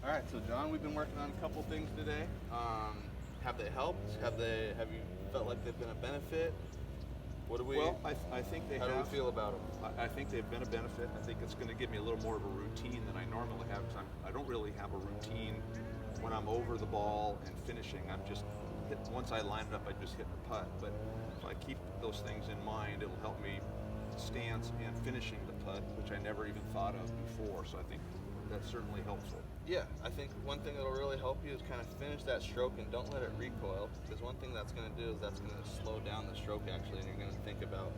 All right, so John, we've been working on a couple things today. Have they helped? Have you felt like they've been a benefit? What do we? Well, I think they how have. do we feel about them? I think they've been a benefit. I think it's going to give me a little more of a routine than I normally have because I don't really have a routine when I'm over the ball and finishing. I'm just once I line it up, I just hit the putt. But if I keep those things in mind, it'll help me stance and finishing the putt, which I never even thought of before. So I think that's certainly helpful. Yeah, I think one thing that'll really help you is kind of finish that stroke and don't let it recoil. Because one thing that's going to do is that's going to slow down the stroke actually, and you're going to think about,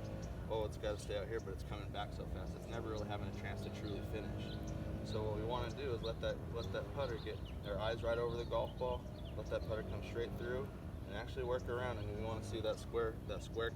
oh, it's got to stay out here, but it's coming back so fast. It's never really having a chance to truly finish. So what we want to do is let that putter get their eyes right over the golf ball, let that putter come straight through, and actually work around. And we want to see that square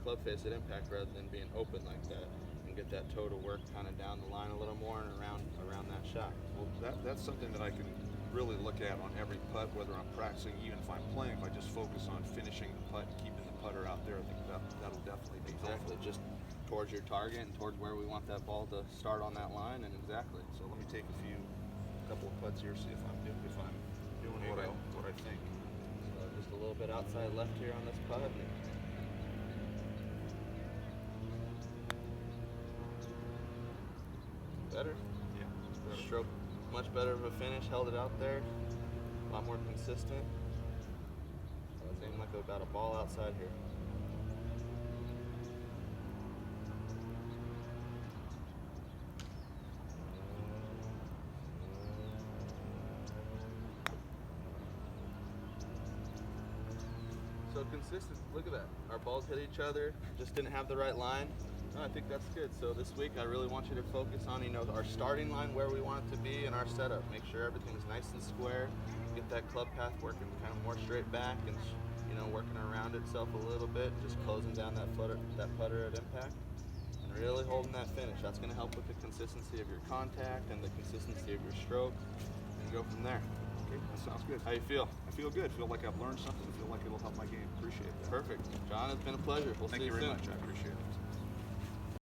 club face at impact rather than being open like that, and get that toe to work kind of down the line a little more and around that shot. Well, that's something that I can really look at on every putt, whether I'm practicing, even if I'm playing. If I just focus on finishing the putt and keeping the putter out there, I think that'll definitely be Exactly, helpful. just towards your target and towards where we want that ball to start on that line, and exactly. So let me take a couple of putts here, see if I'm doing what I think. So just a little bit outside left here on this putt. Better? Yeah, it's better. Stroke, much better of a finish, held it out there. A lot more consistent. So it's aiming like we got a ball outside here. So consistent, look at that. Our balls hit each other, just didn't have the right line. No, I think that's good. So this week I really want you to focus on, our starting line, where we want it to be, and our setup. Make sure everything's nice and square. Get that club path working kind of more straight back and working around itself a little bit, just closing down that putter at impact. And really holding that finish. That's going to help with the consistency of your contact and the consistency of your stroke, and go from there. Okay, that sounds good. How you feel? I feel good. I feel like I've learned something. I feel like it'll help my game. Appreciate that. Perfect. John, it's been a pleasure. We'll Thank see you you very soon. much. I appreciate it.